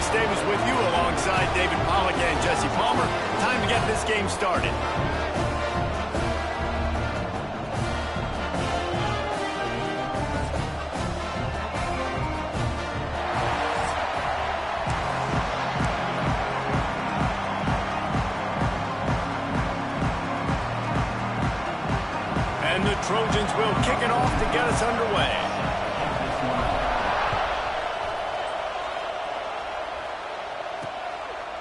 Reese Davis with you alongside David Pollack and Jesse Palmer. Time to get this game started. And the Trojans will kick it off to get us underway.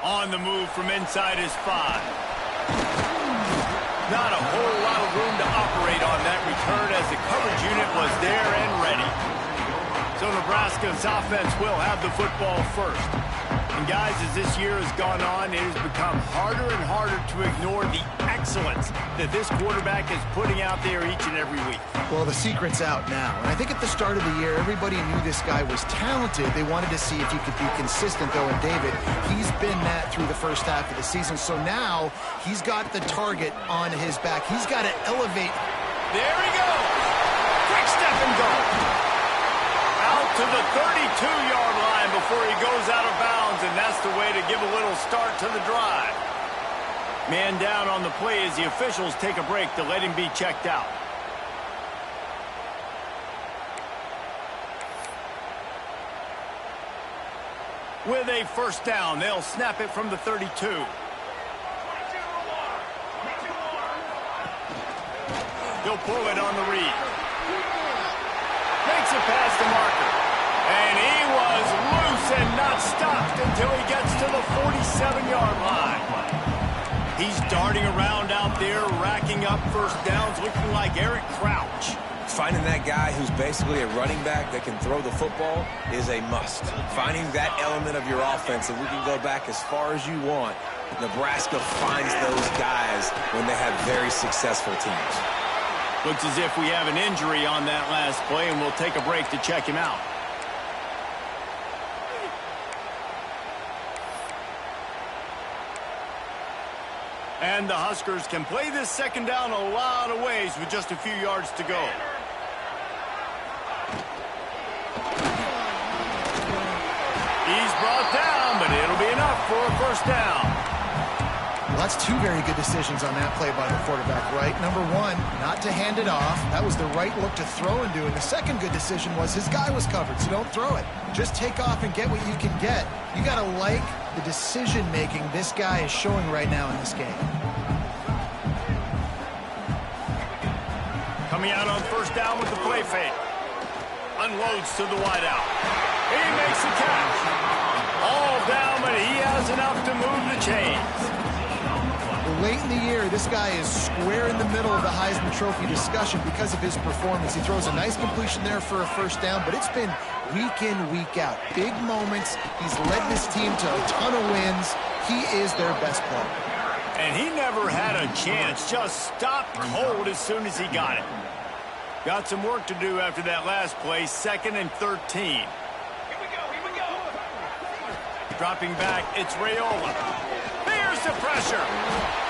On the move from inside his 5. Not a whole lot of room to operate on that return as the coverage unit was there and ready. So Nebraska's offense will have the football first. And guys, as this year has gone on, it has become harder and harder to ignore the excellence that this quarterback is putting out there each and every week. Well, the secret's out now. And I think at the start of the year, everybody knew this guy was talented. They wanted to see if he could be consistent, though, and David, he's been that through the first half of the season. So now he's got the target on his back. He's got to elevate. There he goes. Quick step and go. Out to the 32-yard line before he goes out of bounds, and that's the way to give a little start to the drive. Man down on the play as the officials take a break to let him be checked out. With a first down, they'll snap it from the 32. He'll pull it on the read. Makes it past the marker. And he was loose and not stopped until he gets to the 47-yard line. He's darting around out there, racking up first downs, looking like Eric Crouch. Finding that guy who's basically a running back that can throw the football is a must. Finding that element of your offense, and we can go back as far as you want. Nebraska finds those guys when they have very successful teams. Looks as if we have an injury on that last play, and we'll take a break to check him out. And the Huskers can play this second down a lot of ways with just a few yards to go. He's brought down, but it'll be enough for a first down. Well, that's two very good decisions on that play by the quarterback, right? Number one, not to hand it off. That was the right look to throw into. And the second good decision was his guy was covered, so don't throw it. Just take off and get what you can get. You got to like the decision-making this guy is showing right now in this game. Coming out on first down with the play fake. Unloads to the wideout. He makes the catch. All down, but he has enough to move the chains. Late in the year, this guy is square in the middle of the Heisman Trophy discussion because of his performance. He throws a nice completion there for a first down, but it's been week in, week out. Big moments. He's led this team to a ton of wins. He is their best player. And he never had a chance. Just stopped cold as soon as he got it. Got some work to do after that last play. 2nd and 13. Here we go. Dropping back, it's Raiola. There's the pressure.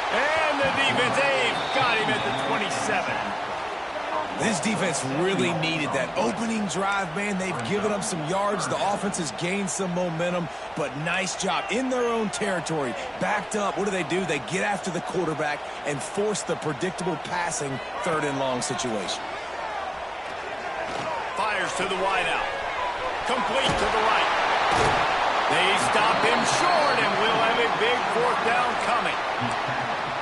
And the defense, they've got him at the 27. This defense really needed that opening drive, man. They've given up some yards. The offense has gained some momentum, but nice job in their own territory. Backed up. What do? They get after the quarterback and force the predictable passing 3rd and long situation. Fires to the wideout. Complete to the right. They stop him short, and we'll have a big 4th down coming.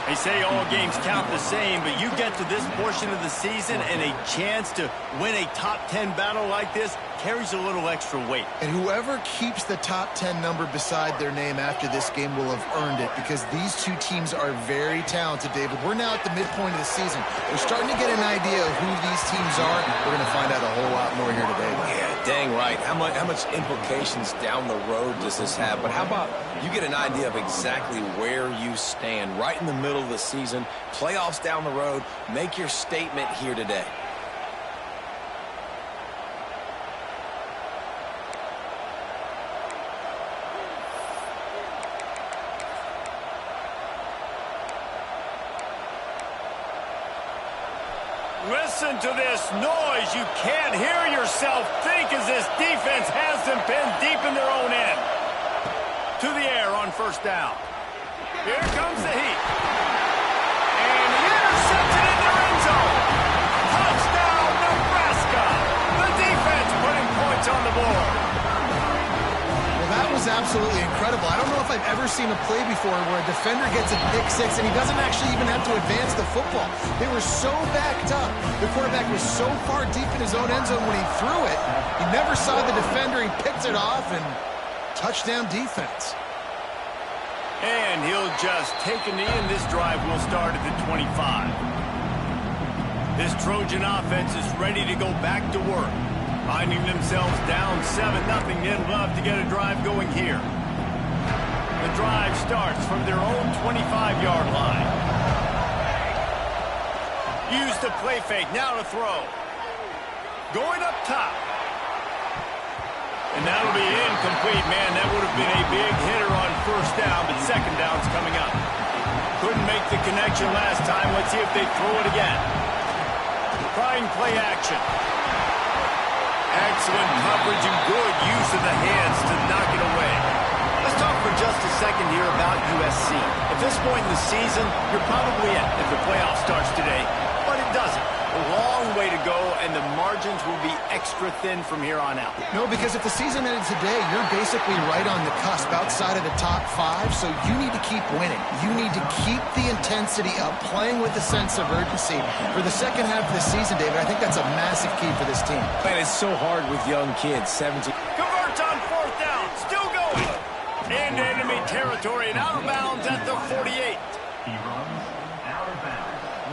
They say all games count the same, but you get to this portion of the season and a chance to win a top 10 battle like this carries a little extra weight. And whoever keeps the top 10 number beside their name after this game will have earned it, because these two teams are very talented, David. We're now at the midpoint of the season. We're starting to get an idea of who these teams are. We're going to find out a whole lot more here today. Yeah, dang right. How much implications down the road does this have? But how about you get an idea of exactly where you stand right in the middle of the season, playoffs down the road, make your statement here today. Listen to this noise. You can't hear yourself think as this defense has them pinned deep in their own end. To the air on first down. Here comes the heat. And he intercepts it in the end zone. Touchdown, Nebraska. The defense putting points on the board. Well, that was absolutely incredible. I don't know if I've ever seen a play before where a defender gets a pick six and he doesn't actually even have to advance the football. They were so backed up. The quarterback was so far deep in his own end zone when he threw it. He never saw the defender. He picked it off, and touchdown defense. And he'll just take a knee, and this drive will start at the 25. This Trojan offense is ready to go back to work. Finding themselves down 7-0, they'd love to get a drive going here. The drive starts from their own 25-yard line. Use the play fake, now to throw. Going up top. And that'll be incomplete, man. That would have been a big hitter on first down, but second down's coming up. Couldn't make the connection last time. Let's see if they throw it again. Trying play action. Excellent coverage and good use of the hands to knock it away. Let's talk for just a second here about USC. At this point in the season, you're probably in if the playoff starts today, but it doesn't. A long way to go, and the margins will be extra thin from here on out. No, because if the season ended today, you're basically right on the cusp outside of the top 5, so you need to keep winning. You need to keep the intensity up, playing with a sense of urgency. For the second half of the season, David, I think that's a massive key for this team. Man, it's so hard with young kids. 17. Converts on fourth down, still going. Into enemy territory and out of bounds at the 48.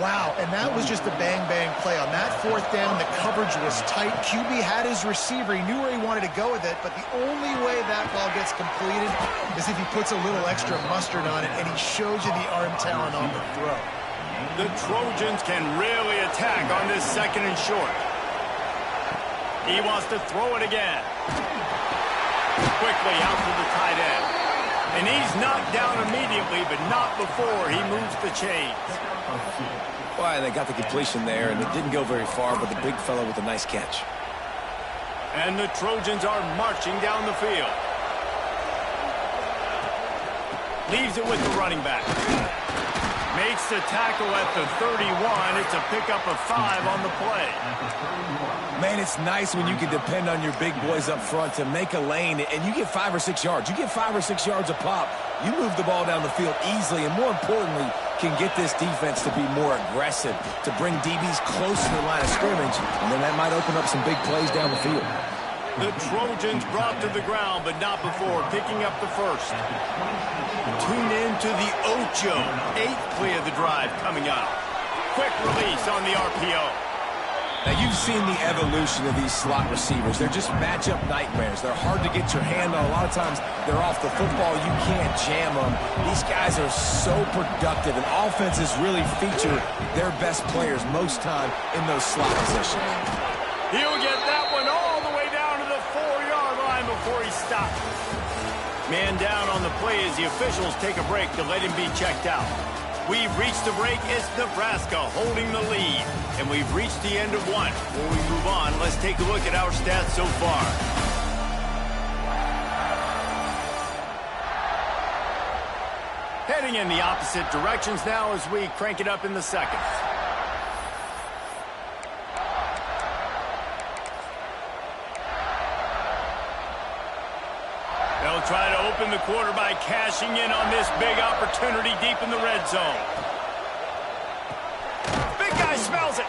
Wow, and that was just a bang-bang play. On that fourth down, the coverage was tight. QB had his receiver. He knew where he wanted to go with it, but the only way that ball gets completed is if he puts a little extra mustard on it, and he shows you the arm talent on the throw. The Trojans can really attack on this second and short. He wants to throw it again. Quickly out to the tight end. And he's knocked down immediately, but not before he moves the chains. Well, they got the completion there, and it didn't go very far, but the big fellow with a nice catch. And the Trojans are marching down the field. Leaves it with the running back. Makes the tackle at the 31. It's a pickup of 5 on the play. Man, it's nice when you can depend on your big boys up front to make a lane, and you get 5 or 6 yards. You get 5 or 6 yards a pop. You move the ball down the field easily, and more importantly, can get this defense to be more aggressive, to bring DBs close to the line of scrimmage, and then that might open up some big plays down the field. The Trojans brought to the ground, but not before picking up the first. Tune in to the Ocho. 8th play of the drive coming up. Quick release on the RPO. Now, you've seen the evolution of these slot receivers. They're just matchup nightmares. They're hard to get your hand on. A lot of times, they're off the football. You can't jam them. These guys are so productive, and offenses really feature their best players most time in those slot positions. He'll get that one all the way down to the 4-yard line before he stops. Man down on the play as the officials take a break to let him be checked out. We've reached the break. It's Nebraska holding the lead. And we've reached the end of one. Before we move on, let's take a look at our stats so far. Heading in the opposite directions now as we crank it up in the second. They'll try to open the quarter by cashing in on this big opportunity deep in the red zone. Big guy smells it.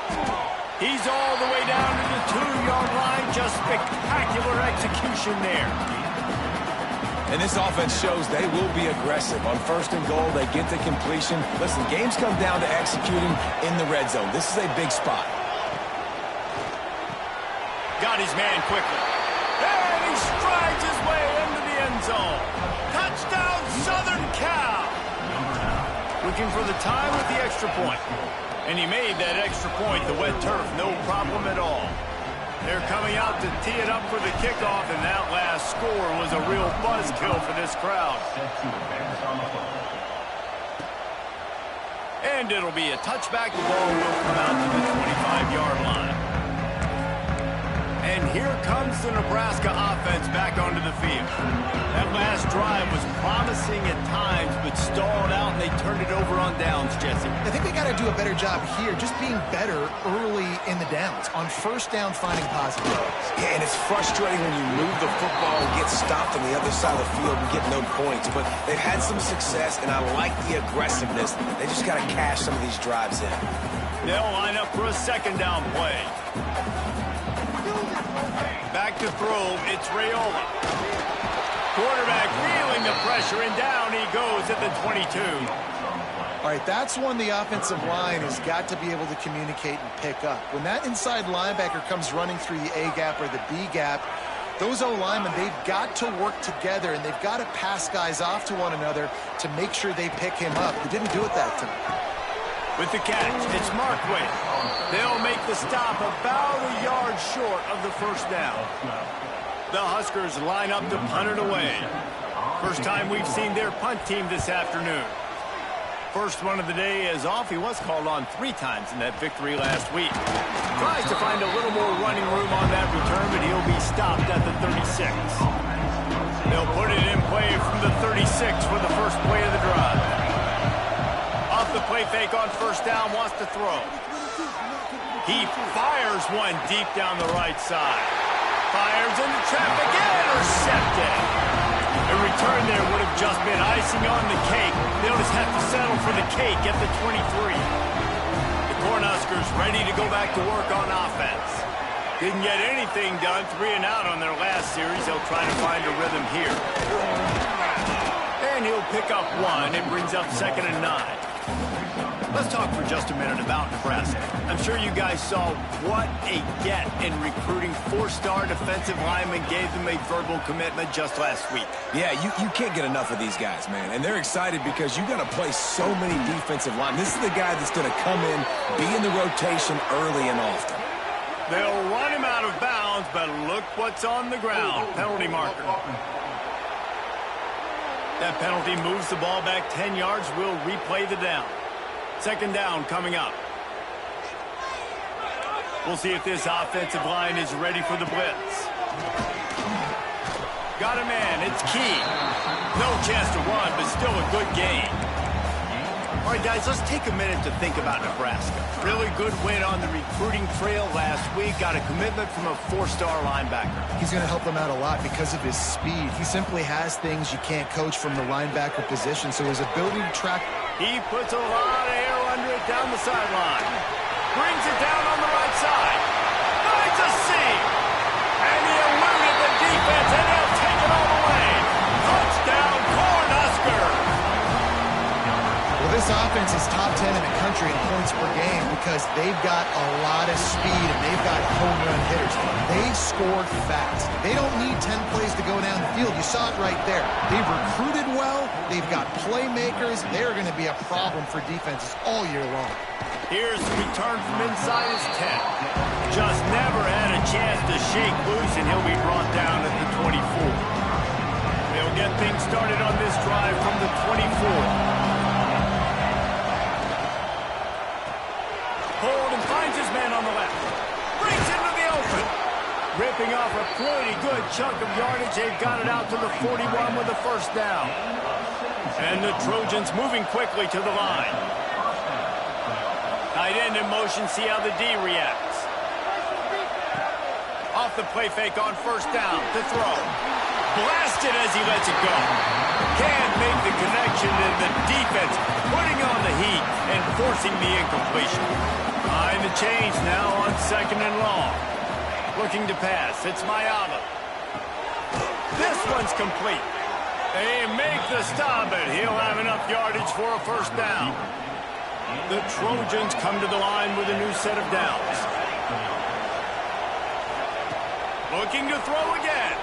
He's all the way down to the 2-yard line. Just spectacular execution there. And this offense shows they will be aggressive. On first and goal, they get the completion. Listen, games come down to executing in the red zone. This is a big spot. Got his man quickly. And he strides his way into the end zone. Touchdown, Southern Cal. Looking for the time with the extra point. And he made that extra point, the wet turf, no problem at all. They're coming out to tee it up for the kickoff, and that last score was a real buzzkill for this crowd. And it'll be a touchback. The ball will come out to the 25-yard line. And here comes the Nebraska offense back onto the field. That last drive was promising at times, but stalled out, and they turned it over on downs, Jesse. I think they got to do a better job here, just being better early in the downs. On first down, finding positive. Yeah, and it's frustrating when you move the football and get stopped on the other side of the field and get no points. But they've had some success, and I like the aggressiveness. They just got to cash some of these drives in. They'll line up for a second down play. Back to throw, it's Raiola. Quarterback feeling the pressure, and down he goes at the 22. All right, that's one the offensive line has got to be able to communicate and pick up. When that inside linebacker comes running through the A gap or the B gap, those O-linemen, they've got to work together, and they've got to pass guys off to one another to make sure they pick him up. They didn't do it that time. With the catch, it's Markway. They'll make the stop about a yard short of the first down. The Huskers line up to punt it away. First time we've seen their punt team this afternoon. First one of the day is off. He was called on 3 times in that victory last week. Tries to find a little more running room on that return, but he'll be stopped at the 36. They'll put it in play from the 36 for the first play of the drive. Off the play fake on first down, wants to throw. He fires one deep down the right side. Fires into traffic, intercepted. A return there would have just been icing on the cake. They'll just have to settle for the cake at the 23. The Cornhuskers ready to go back to work on offense. Didn't get anything done, 3 and out on their last series. They'll try to find a rhythm here. And he'll pick up 1. It brings up 2nd and 9. Let's talk for just a minute about Nebraska. I'm sure you guys saw what a get in recruiting 4-star defensive linemen, gave them a verbal commitment just last week. Yeah, you can't get enough of these guys, man. And they're excited because you're going to play so many defensive linemen. This is the guy that's going to come in, be in the rotation early and often. They'll run him out of bounds, but look what's on the ground. Penalty marker. That penalty moves the ball back 10 yards. We'll replay the down. Second down coming up. We'll see if this offensive line is ready for the blitz. Got a man, it's Key. No chance to run, but still a good game. All right, guys, let's take a minute to think about Nebraska. Really good win on the recruiting trail last week. Got a commitment from a 4-star linebacker. He's going to help them out a lot because of his speed. He simply has things you can't coach from the linebacker position, so his ability to track. He puts a lot of air under it down the sideline. Brings it down on the right side. Finds a seam. And he eluded the defense, and they'll take it all the way. Touchdown, Cornhuskers. Well, this offense is top 10 in the country in points per game because they've got a lot of speed and they've got home run hitters. They scored fast. They don't need 10 plays to go down the field. You saw it right there. They've recruited well. They've got playmakers. They're going to be a problem for defenses all year long. Here's the return from inside his 10. Just never had a chance to shake loose, and he'll be brought down at the 24. They'll get things started on this drive from the 24. Hold and finds his man on the left. Brings into the open. Ripping off a pretty good chunk of yardage. They've got it out to the 41 with the first down. And the Trojans moving quickly to the line. Tight end in motion. See how the D reacts. Off the play fake on first down to throw. Blasted as he lets it go. Can't make the connection, and the defense putting on the heat and forcing the incompletion. Behind the chains now on 2nd and long. Looking to pass. It's Mayava. This one's complete. They make the stop, but he'll have enough yardage for a first down. The Trojans come to the line with a new set of downs. Looking to throw again.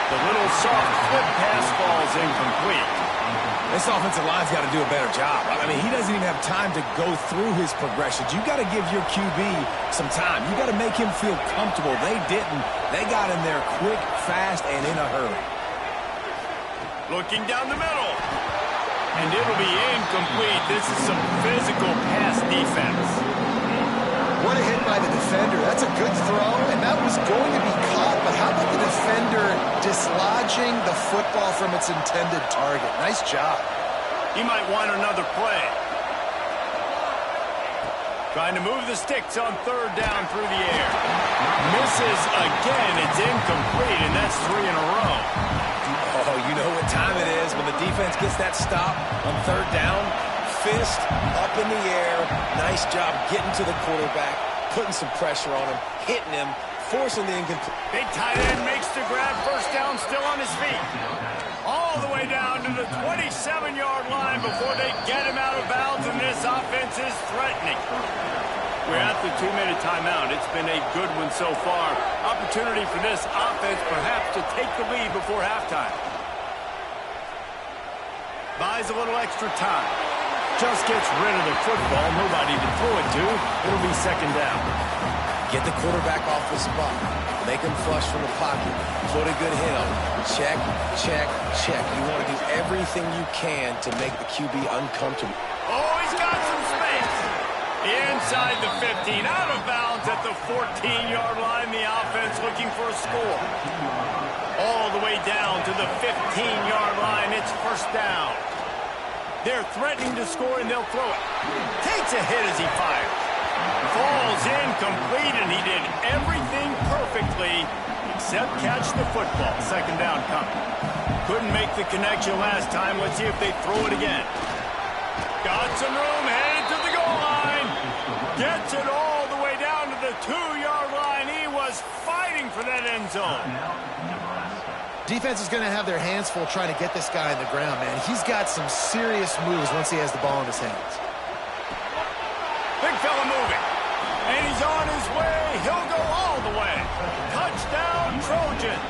The little soft flip pass falls incomplete. This offensive line's got to do a better job. I mean, he doesn't even have time to go through his progressions. You got to give your QB some time. You got to make him feel comfortable. They didn't. They got in there quick, fast, and in a hurry. Looking down the middle. And it'll be incomplete. This is some physical pass defense. What a hit by the defender. That's a good throw, and that was going to be caught, but how about the defender dislodging the football from its intended target? Nice job. He might want another play. Trying to move the sticks on third down through the air. Misses again. It's incomplete, and that's 3 in a row. Oh, you know what time it is when the defense gets that stop on third down. Fist up in the air. Nice job getting to the quarterback, putting some pressure on him, hitting him, forcing the incomplete. Big tight end makes the grab. First down, still on his feet. All the way down to the 27-yard line before they get him out of bounds, and this offense is threatening. We're at the 2-minute timeout. It's been a good one so far. Opportunity for this offense perhaps to take the lead before halftime. Buys a little extra time. Just gets rid of the football. Nobody to throw it to. It'll be second down. Get the quarterback off the spot. Make him flush from the pocket. Put a good hit on him. Check, check, check. You want to do everything you can to make the QB uncomfortable. Oh, he's got some space. Inside the 15. Out of bounds at the 14-yard line. The offense looking for a score. All the way down to the 15-yard line. It's first down. They're threatening to score, and they'll throw it. Takes a hit as he fires. Falls incomplete, and he did everything perfectly except catch the football. Second down coming. Couldn't make the connection last time. Let's see if they throw it again. Got some room, headed to the goal line. Gets it all the way down to the 2-yard line. He was fighting for that end zone. Defense is going to have their hands full trying to get this guy on the ground, man. He's got some serious moves once he has the ball in his hands. Big fella moving. And he's on his way. He'll go all the way. Touchdown, Trojans.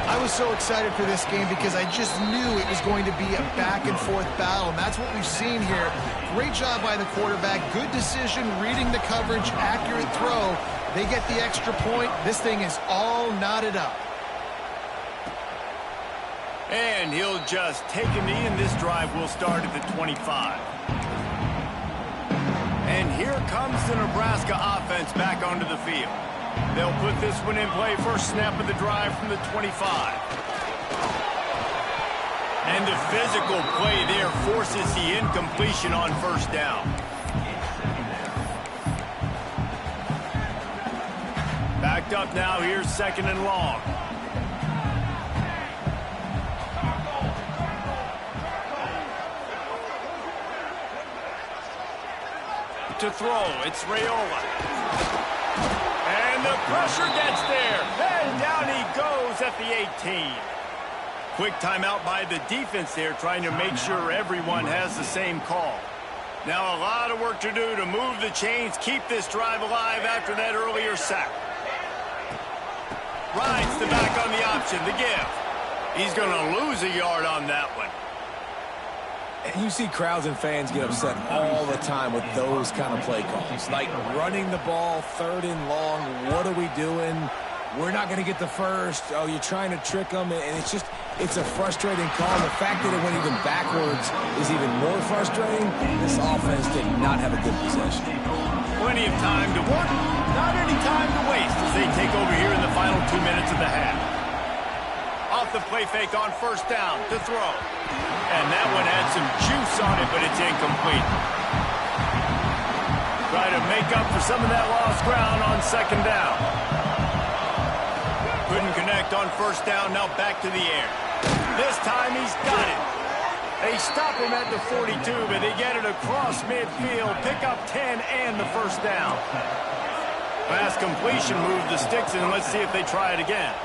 I was so excited for this game because I just knew it was going to be a back-and-forth battle, and that's what we've seen here. Great job by the quarterback. Good decision, reading the coverage, accurate throw. They get the extra point. This thing is all knotted up. And he'll just take a knee, and this drive will start at the 25. And here comes the Nebraska offense back onto the field. They'll put this one in play. First snap of the drive from the 25. And the physical play there forces the incompletion on first down. Backed up now. Here's second and long. To throw, it's Raiola. And the pressure gets there. And down he goes at the 18. Quick timeout by the defense there, trying to make sure everyone has the same call. Now a lot of work to do to move the chains, keep this drive alive after that earlier sack. Rides the back on the option, the give. He's going to lose a yard on that one. And you see crowds and fans get upset all the time with those kind of play calls. Like running the ball, third and long, what are we doing? We're not going to get the first. Oh, you're trying to trick them, and it's a frustrating call. And the fact that it went even backwards is even more frustrating. This offense did not have a good possession. Plenty of time to work, not any time to waste as they take over here in the final 2 minutes of the half. Off the play fake on first down to throw. And that one had some juice on it, but it's incomplete. Try to make up for some of that lost ground on second down. Couldn't connect on first down, now back to the air. This time he's got it. They stop him at the 42, but they get it across midfield. Pick up 10 and the first down. Pass completion, move the sticks, and let's see if they try it again.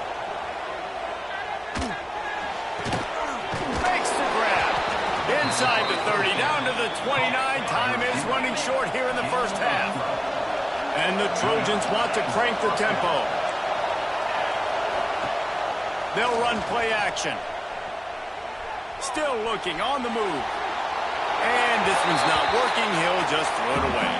Inside the 30, down to the 29. Time is running short here in the first half. And the Trojans want to crank the tempo. They'll run play action. Still looking on the move. And this one's not working. He'll just throw it away.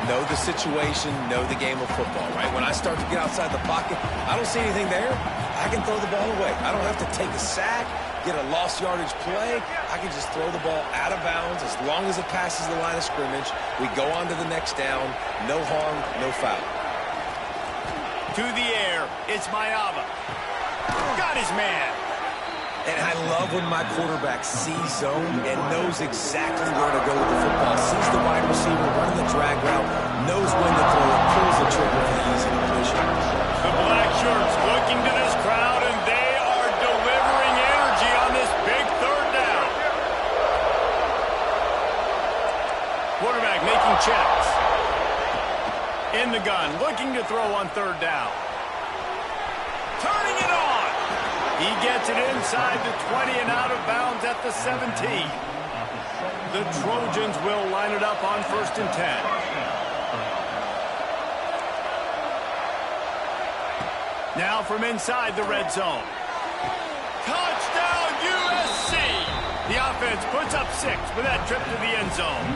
Know the situation, know the game of football, right? When I start to get outside the pocket, I don't see anything there. I can throw the ball away. I don't have to take a sack, get a lost yardage play, I can just throw the ball out of bounds as long as it passes the line of scrimmage. We go on to the next down. No harm, no foul. To the air, it's Mayava. Got his man. And I love when my quarterback sees zone and knows exactly where to go with the football. Sees the wide receiver running the drag route, knows when to throw it, pulls the trigger for the easy completion. The black shirts looking to this crowd, and they are delivering energy on this big third down. Quarterback making checks. In the gun, looking to throw on third down. Turning it on. He gets it inside the 20 and out of bounds at the 17. The Trojans will line it up on 1st and 10. Now from inside the red zone. Touchdown, USC! The offense puts up 6 with that trip to the end zone.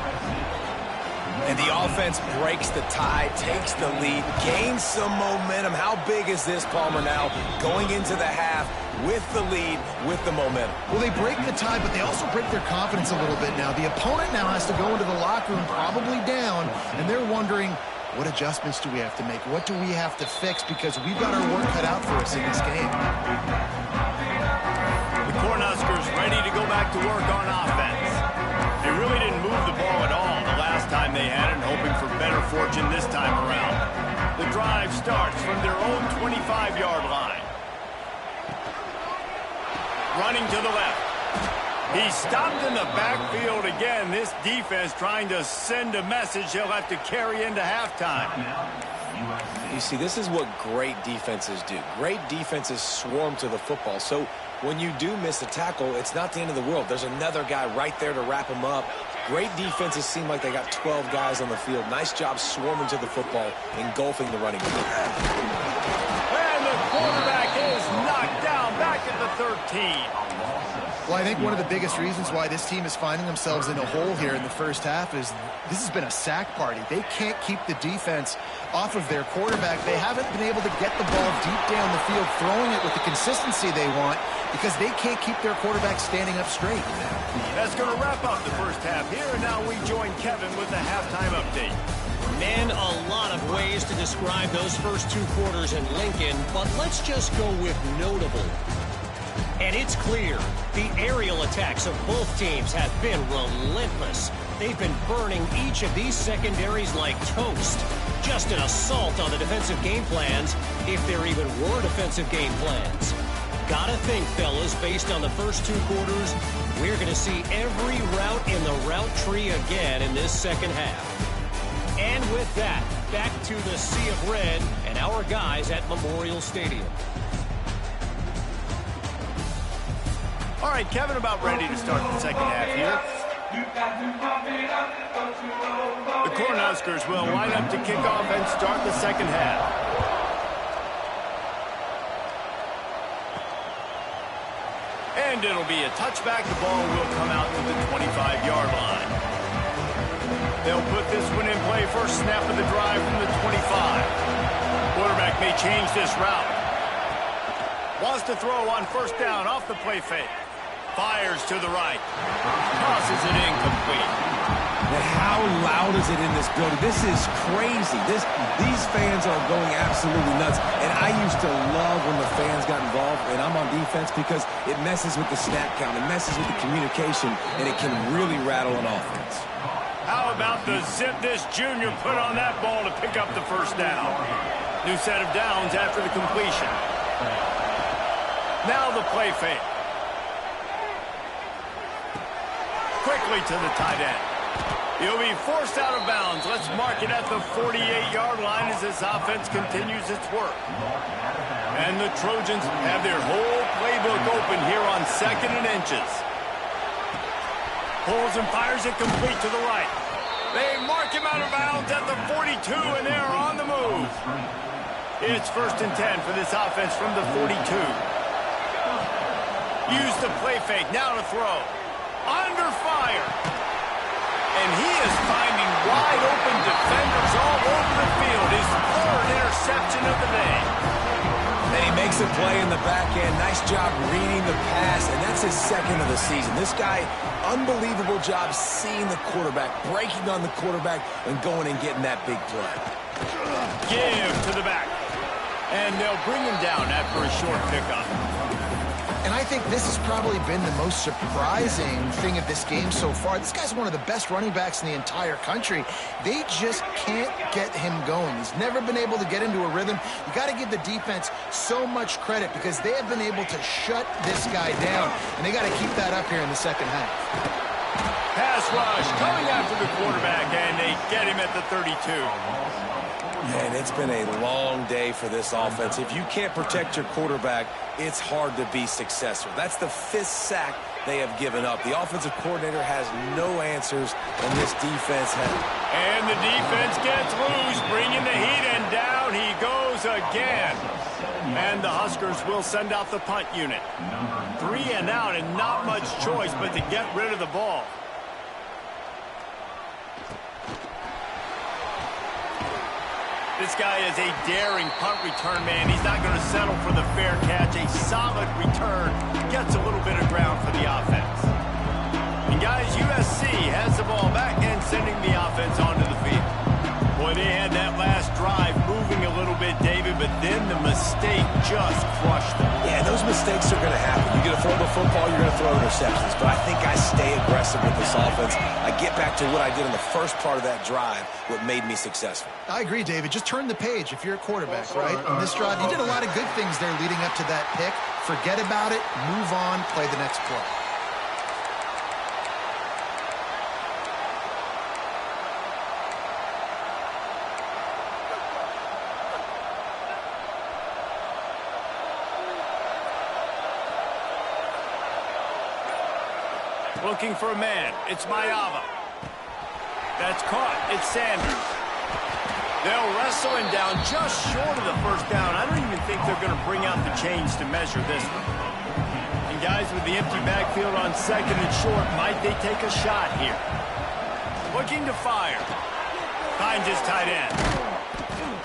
And the offense breaks the tie, takes the lead, gains some momentum. How big is this, Palmer, now? Going into the half with the lead, with the momentum. Well, they break the tie, but they also break their confidence a little bit now. The opponent now has to go into the locker room probably down, and they're wondering, what adjustments do we have to make? What do we have to fix? Because we've got our work cut out for us in this game. The Cornhuskers ready to go back to work on offense. They really didn't move the ball at all the last time they had it, and hoping for better fortune this time around. The drive starts from their own 25-yard line. Running to the left. He's stopped in the backfield again. This defense trying to send a message they'll have to carry into halftime. You see, this is what great defenses do. Great defenses swarm to the football. So when you do miss a tackle, it's not the end of the world. There's another guy right there to wrap him up. Great defenses seem like they got 12 guys on the field. Nice job swarming to the football, engulfing the running game. And the quarterback is knocked down back at the 13. Well, I think one of the biggest reasons why this team is finding themselves in a hole here in the first half is this has been a sack party. They can't keep the defense off of their quarterback. They haven't been able to get the ball deep down the field, throwing it with the consistency they want, because they can't keep their quarterback standing up straight. That's going to wrap up the first half here, and now we join Kevin with the halftime update. Man, a lot of ways to describe those first 2 quarters in Lincoln, but let's just go with notable. And it's clear, the aerial attacks of both teams have been relentless. They've been burning each of these secondaries like toast. Just an assault on the defensive game plans, if there even were defensive game plans. Gotta think, fellas, based on the first 2 quarters, we're going to see every route in the route tree again in this second half. And with that, back to the sea of red and our guys at Memorial Stadium. All right, Kevin, about ready to start the second half here. The Cornhuskers will line up to kick off and start the second half. And it'll be a touchback. The ball will come out to the 25-yard line. They'll put this one in play. First snap of the drive from the 25. Quarterback may change this route. Wants to throw on first down off the play fake. Fires to the right. Tosses it incomplete. But how loud is it in this building? This is crazy. These fans are going absolutely nuts. And I used to love when the fans got involved, and I'm on defense, because it messes with the snap count. It messes with the communication, and it can really rattle an offense. How about the zip this junior put on that ball to pick up the first down? New set of downs after the completion. Now the play fake. Quickly to the tight end. He'll be forced out of bounds. Let's mark it at the 48-yard line as this offense continues its work. And the Trojans have their whole playbook open here on 2nd and inches. Pulls and fires it complete to the right. They mark him out of bounds at the 42, and they're on the move. It's 1st and 10 for this offense from the 42. Use the play fake, now to throw. Under fire. And he is finding wide open defenders all over the field. His 3rd interception of the day. And he makes Makes a play in the back end. Nice job reading the pass, and that's his second of the season. This guy, unbelievable job seeing the quarterback, breaking on the quarterback, and going and getting that big play. Give to the back. And they'll bring him down after a short pickup. And I think this has probably been the most surprising thing of this game so far. This guy's one of the best running backs in the entire country. They just can't get him going. He's never been able to get into a rhythm. You got to give the defense so much credit because they have been able to shut this guy down. And they got to keep that up here in the second half. Pass rush coming after the quarterback, and they get him at the 32. Man, it's been a long day for this offense. If you can't protect your quarterback, it's hard to be successful. That's the 5th sack they have given up. The offensive coordinator has no answers, and this defense has. And the defense gets loose, bringing the heat, and down he goes again. And the Huskers will send out the punt unit. 3 and out, and not much choice but to get rid of the ball. This guy is a daring punt return man. He's not going to settle for the fair catch. A solid return gets a little bit of ground for the offense. And guys, USC has the ball back and sending the offense onto the field. Boy, they had that last drive moving a little bit, David, but then the mistake just crushed them. Yeah, those mistakes are going to happen. You're going to throw the football, you're going to throw interceptions. But I think I stay aggressive with this offense. I get back to what I did in the first part of that drive, what made me successful. I agree, David. Just turn the page if you're a quarterback, right? On this drive, you did a lot of good things there leading up to that pick. Forget about it, move on, play the next play. Looking for a man. It's Mayava. That's caught. It's Sanders. They'll wrestle him down just short of the first down. I don't even think they're going to bring out the chains to measure this one. And guys, with the empty backfield on second and short, might they take a shot here? Looking to fire. Finds his tight end.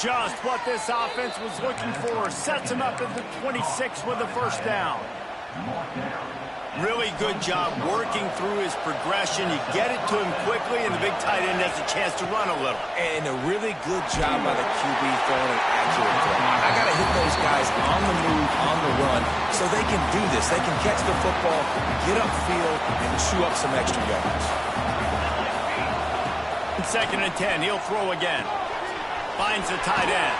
Just what this offense was looking for. Sets him up at the 26 with the first down. Really good job working through his progression. You get it to him quickly, and the big tight end has a chance to run a little. And a really good job by the QB throwing an accurate throw. I got to hit those guys on the move, on the run, so they can do this. They can catch the football, get upfield, and chew up some extra yards. 2nd and 10, he'll throw again. Finds the tight end.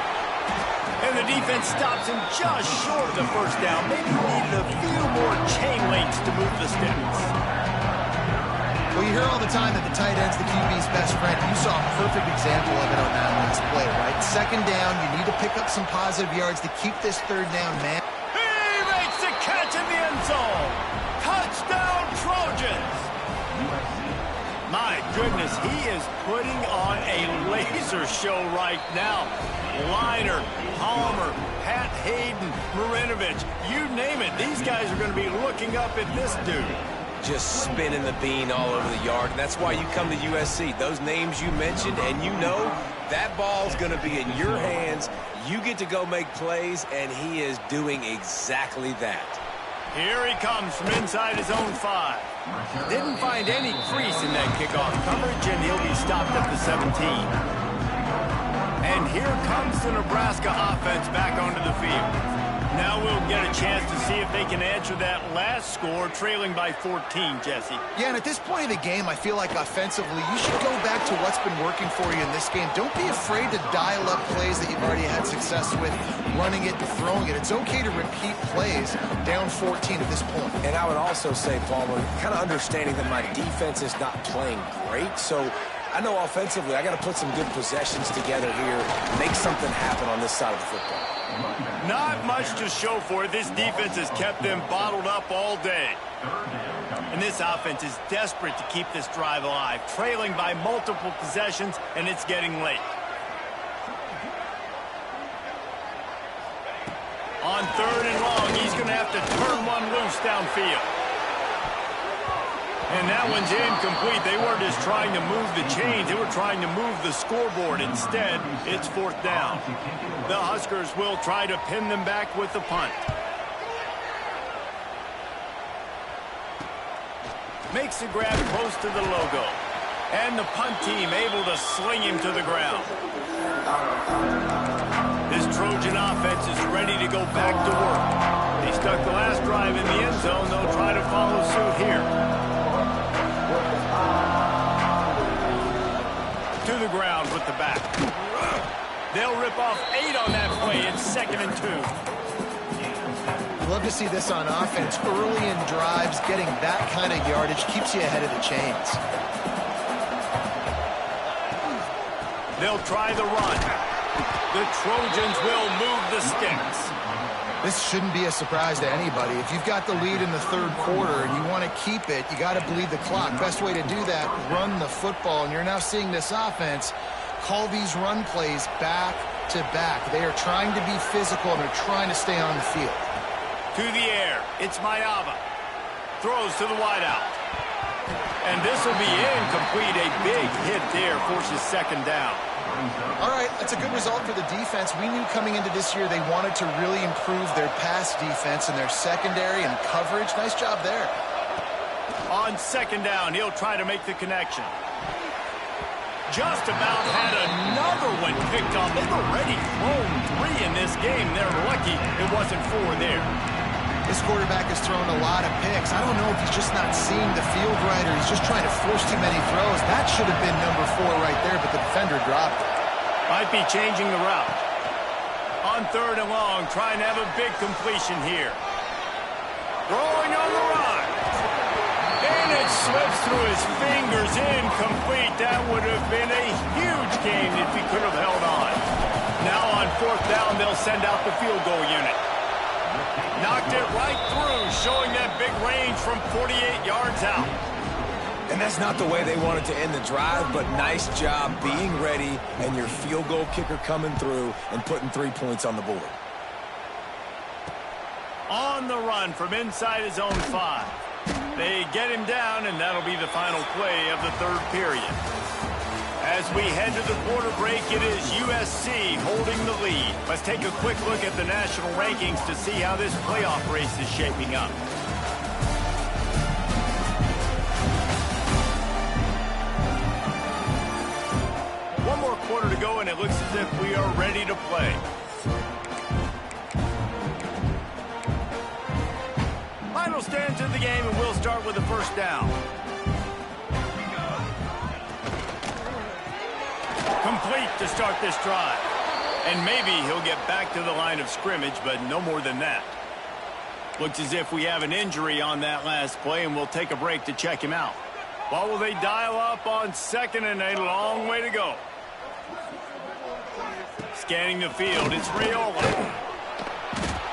And the defense stops him just short of the first down. Maybe needed a few more chain links to move the sticks. Well, you hear all the time that the tight end's the QB's best friend. You saw a perfect example of it on that last play, right? 2nd down, you need to pick up some positive yards to keep this 3rd down, man. He makes the catch in the end zone. Touchdown, Trojans. My goodness, he is putting on a laser show right now. Liner, Palmer, Pat Hayden, Marinovich, you name it. These guys are going to be looking up at this dude. Just spinning the bean all over the yard. And that's why you come to USC. Those names you mentioned, and you know that ball's going to be in your hands. You get to go make plays, and he is doing exactly that. Here he comes from inside his own 5. Didn't find any crease in that kickoff coverage, and he'll be stopped at the 17. And here comes the Nebraska offense back onto the field. Now we'll get a chance to see if they can answer that last score, trailing by 14, Jesse. Yeah, and at this point of the game, I feel like offensively, you should go back to what's been working for you in this game. Don't be afraid to dial up plays that you've already had success with, running it and throwing it. It's okay to repeat plays down 14 at this point. And I would also say, Palmer, kind of understanding that my defense is not playing great, so I know offensively I got to put some good possessions together here, make something happen on this side of the football. Not much to show for it. This defense has kept them bottled up all day. And this offense is desperate to keep this drive alive, trailing by multiple possessions, and it's getting late. On 3rd and long, he's going to have to turn one loose downfield. And that one's incomplete. They weren't just trying to move the chains. They were trying to move the scoreboard. Instead, it's 4th down. The Huskers will try to pin them back with the punt. Makes the grab close to the logo. And the punt team able to sling him to the ground. This Trojan offense is ready to go back to work. They stuck the last drive in the end zone. They'll try to follow suit here. To the ground with the back. They'll rip off 8 on that play. It's 2nd and 2. Love to see this on offense. Early in drives, getting that kind of yardage keeps you ahead of the chains. They'll try the run. The Trojans will move the sticks. This shouldn't be a surprise to anybody. If you've got the lead in the 3rd quarter and you want to keep it, you got to bleed the clock. Best way to do that, run the football. And you're now seeing this offense call these run plays back to back. They are trying to be physical and they're trying to stay on the field. To the air, it's Mayava. Throws to the wideout. And this will be incomplete. A big hit there forces 2nd down. All right, that's a good result for the defense. We knew coming into this year they wanted to really improve their pass defense and their secondary and coverage. Nice job there. On 2nd down, he'll try to make the connection. Just about had another one picked off. They've already thrown 3 in this game. They're lucky it wasn't 4 there. This quarterback has thrown a lot of picks. I don't know if he's just not seeing the field right or he's just trying to force too many throws. That should have been number 4 right there, but the defender dropped it. Might be changing the route. On 3rd and long, trying to have a big completion here. Throwing on the run. And it slips through his fingers, incomplete. That would have been a huge game if he could have held on. Now on 4th down, they'll send out the field goal unit. Knocked it right through, showing that big range from 48 yards out. And that's not the way they wanted to end the drive, but nice job being ready and your field goal kicker coming through and putting 3 points on the board. On the run from inside his own 5. They get him down, and that'll be the final play of the 3rd period. As we head to the quarter break, it is USC holding the lead. Let's take a quick look at the national rankings to see how this playoff race is shaping up. One more quarter to go, and it looks as if we are ready to play. Final stands of the game, and we'll start with the 1st down. Complete to start this drive. And maybe he'll get back to the line of scrimmage, but no more than that. Looks as if we have an injury on that last play, and we'll take a break to check him out. What will they dial up on 2nd and a long way to go? Scanning the field, it's Raiola.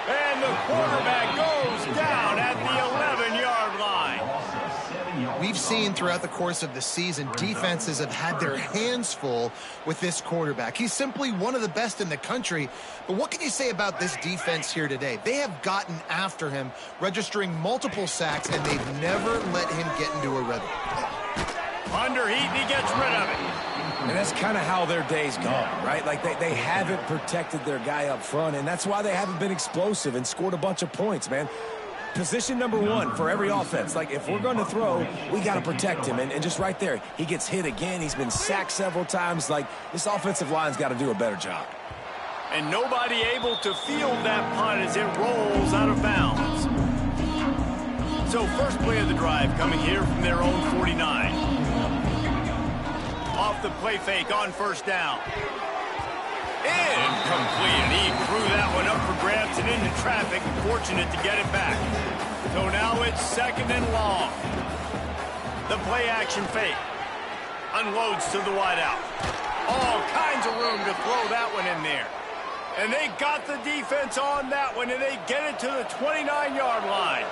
And the quarterback goes down at the 11-yard line. We've seen throughout the course of the season, defenses have had their hands full with this quarterback. He's simply one of the best in the country. But what can you say about this defense here today? They have gotten after him, registering multiple sacks, and they've never let him get into a rhythm. Under heat, and he gets rid of it. And that's kind of how their day's gone, right? Like they haven't protected their guy up front, and that's why they haven't been explosive and scored a bunch of points, man. Position number 1 for every offense. Like, if we're going to throw, we got to protect him. And just right there, he gets hit again. He's been sacked several times. Like, this offensive line's got to do a better job. And nobody able to field that punt as it rolls out of bounds. So first play of the drive coming here from their own 49. Off the play fake on 1st down. Incomplete. He threw that one up for grabs and into traffic. Fortunate to get it back. So now it's 2nd and long. The play action fake. Unloads to the wideout. All kinds of room to throw that one in there. And they got the defense on that one, and they get it to the 29-yard line.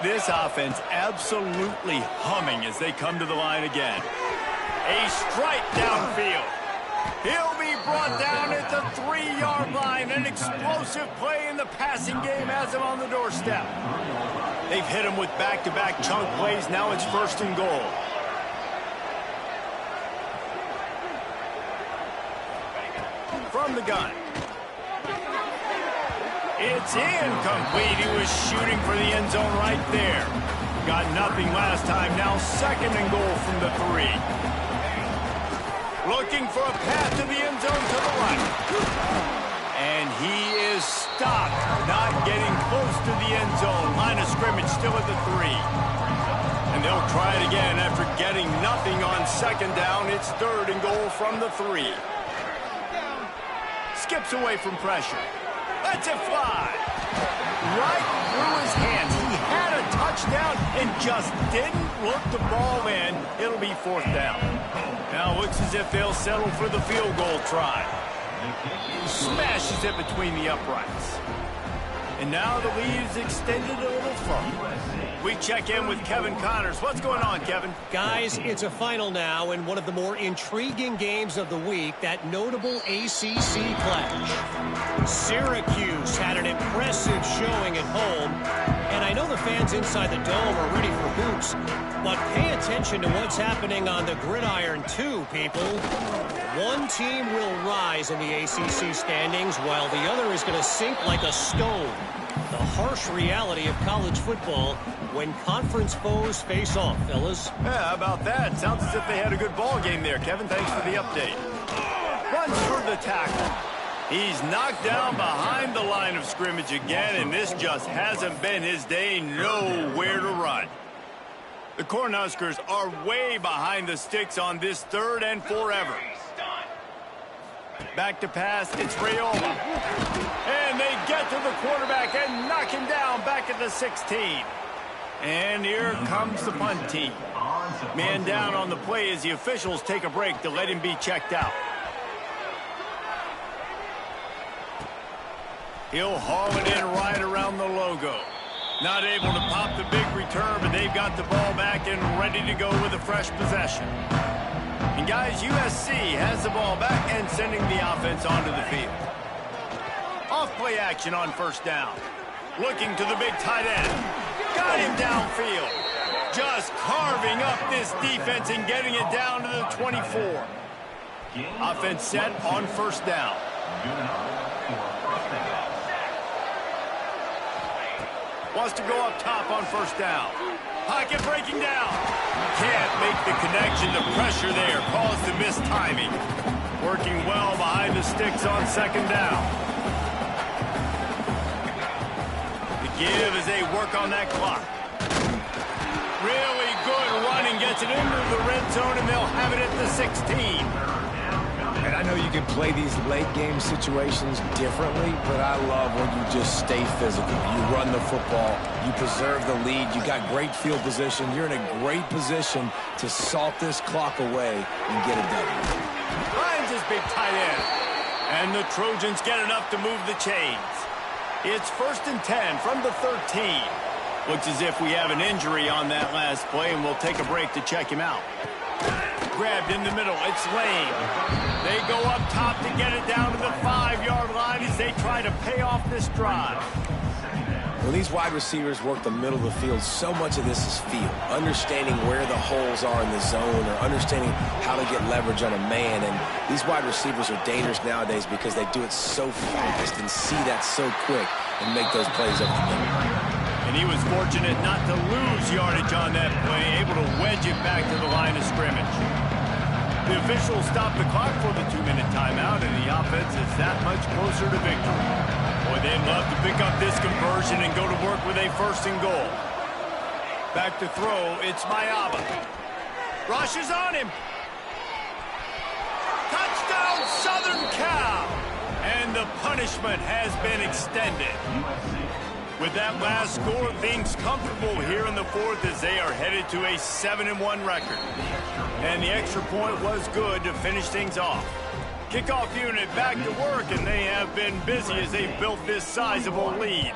This offense absolutely humming as they come to the line again. A strike downfield. He'll be brought down at the 3-yard line. An explosive play in the passing game has him on the doorstep. They've hit him with back-to-back chunk plays. Now it's 1st and goal. From the gun. It's incomplete. He was shooting for the end zone right there. Got nothing last time. Now 2nd and goal from the 3. Looking for a path to the end zone to the right. And he is stopped. Not getting close to the end zone. Line of scrimmage still at the 3. And they'll try it again after getting nothing on 2nd down. It's 3rd and goal from the 3. Skips away from pressure. Lets it fly. Right through his hands. He had a touchdown and just didn't look the ball in. It'll be 4th down. Now looks as if they'll settle for the field goal try. Smashes it between the uprights. And now the lead is extended a little further. We check in with Kevin Connors. What's going on, Kevin? Guys, it's a final now in one of the more intriguing games of the week, that notable ACC clash. Syracuse had an impressive showing at home, and I know the fans inside the dome are ready for hoops, but pay attention to what's happening on the gridiron too, people. One team will rise in the ACC standings while the other is going to sink like a stone. The harsh reality of college football when conference foes face off, fellas. Yeah, how about that? Sounds as if they had a good ball game there, Kevin. Thanks for the update. Runs for the tackle. He's knocked down behind the line of scrimmage again, and this just hasn't been his day. Nowhere to run. The Cornhuskers are way behind the sticks on this 3rd and forever. Back to pass, it's Rayola. And they get to the quarterback and knock him down back at the 16. And here comes the punt team. Man down on the play as the officials take a break to let him be checked out. He'll haul it in right around the logo. Not able to pop the big return, but they've got the ball back and ready to go with a fresh possession. And guys, USC has the ball back and sending the offense onto the field. Off-play action on 1st down. Looking to the big tight end. Got him downfield. Just carving up this defense and getting it down to the 24. Offense set on 1st down. Wants to go up top on 1st down. Pocket breaking down. Can't make the connection. The pressure there caused the missed timing. Working well behind the sticks on 2nd down. The give as they work on that clock. Really good running. Gets it into the red zone, and they'll have it at the 16. And I know you can play these late game situations differently, but I love when you just stay physical. You run the football, you preserve the lead, you got great field position, you're in a great position to salt this clock away and get it done. Finds his big tight end. And the Trojans get enough to move the chains. It's 1st and 10 from the 13. Looks as if we have an injury on that last play, and we'll take a break to check him out. Grabbed in the middle. It's Lane. They go up top to get it down to the 5-yard line as they try to pay off this drive. When these wide receivers work the middle of the field, so much of this is feel. Understanding where the holes are in the zone or understanding how to get leverage on a man. And these wide receivers are dangerous nowadays because they do it so fast and see that so quick and make those plays over the middle. And he was fortunate not to lose yardage on that play, able to wedge it back to the line of scrimmage. The officials stopped the clock for the 2-minute timeout, and the offense is that much closer to victory. Boy, they'd love to pick up this conversion and go to work with a 1st and goal. Back to throw, it's Mayaba. Rushes on him. Touchdown, Southern Cal! And the punishment has been extended. With that last score, things comfortable here in the 4th as they are headed to a 7-1 record. And the extra point was good to finish things off. Kickoff unit back to work, and they have been busy as they built this sizable lead.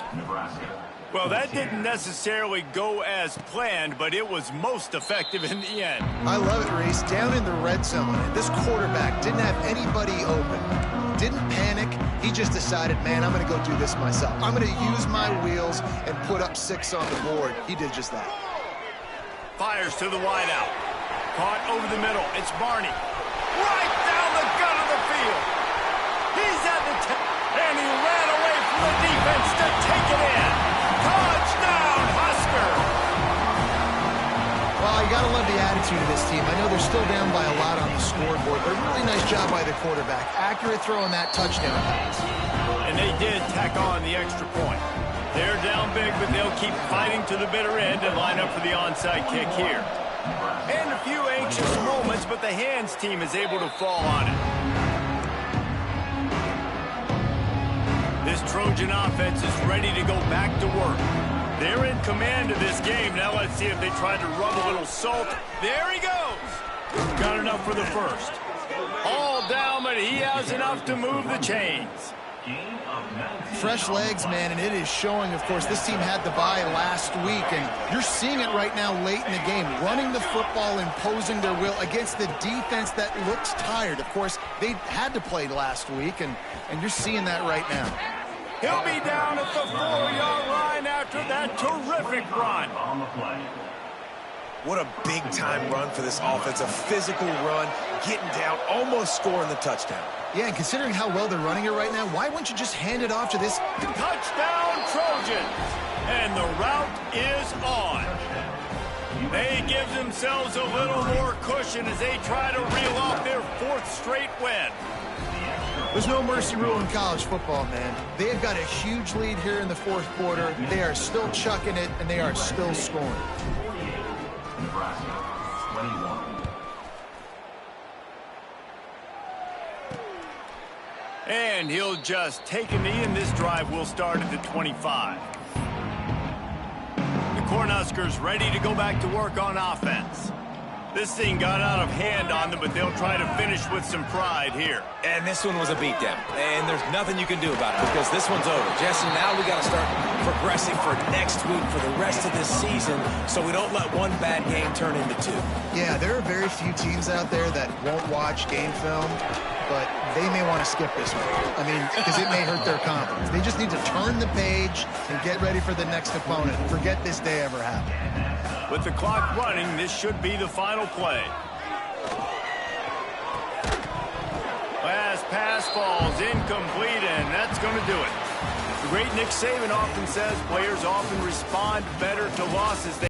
Well, that didn't necessarily go as planned, but it was most effective in the end. I love it, Reese. Down in the red zone, and this quarterback didn't have anybody open. Didn't panic. He just decided, man, I'm going to go do this myself. I'm going to use my wheels and put up 6 on the board. He did just that. Fires to the wideout. Caught over the middle. It's Barney. Right down the gut of the field. He's at the and he ran away from the defense to take it in. Touchdown, Husker! Well, you got to love the attitude of this team. I know they're still down by a lot on the scoreboard, but a really nice job by the quarterback. Accurate throw on that touchdown pass. And they did tack on the extra point. They're down big, but they'll keep fighting to the bitter end and line up for the onside kick here. And a few anxious moments, but the hands team is able to fall on it. This Trojan offense is ready to go back to work. They're in command of this game. Now let's see if they try to rub a little salt. There he goes. Got enough for the first. All down, but he has enough to move the chains. Fresh legs, man, and it is showing, of course. This team had the bye last week, and you're seeing it right now late in the game. Running the football, imposing their will against the defense that looks tired. Of course, they had to play last week, and you're seeing that right now. He'll be down at the 4-yard line after that terrific run. What a big-time run for this offense. A physical run, getting down, almost scoring the touchdown. Yeah, and considering how well they're running it right now, why wouldn't you just hand it off to this? Touchdown, Trojans! And the route is on. They give themselves a little more cushion as they try to reel off their 4th straight win. There's no mercy rule in college football, man. They have got a huge lead here in the 4th quarter. They are still chucking it, and they are still scoring. Nebraska, 21. And he'll just take a knee, and this drive will start at the 25. The Cornhuskers ready to go back to work on offense. This thing got out of hand on them, but they'll try to finish with some pride here. And this one was a beatdown. And there's nothing you can do about it because this one's over. Jesse, now we got to start progressing for next week for the rest of this season so we don't let one bad game turn into 2. Yeah, there are very few teams out there that won't watch game film, but they may want to skip this one. I mean, because it may hurt their confidence. They just need to turn the page and get ready for the next opponent. Forget this day ever happened. With the clock running, this should be the final play. Last pass falls incomplete, and that's going to do it. The great Nick Saban often says players often respond better to losses.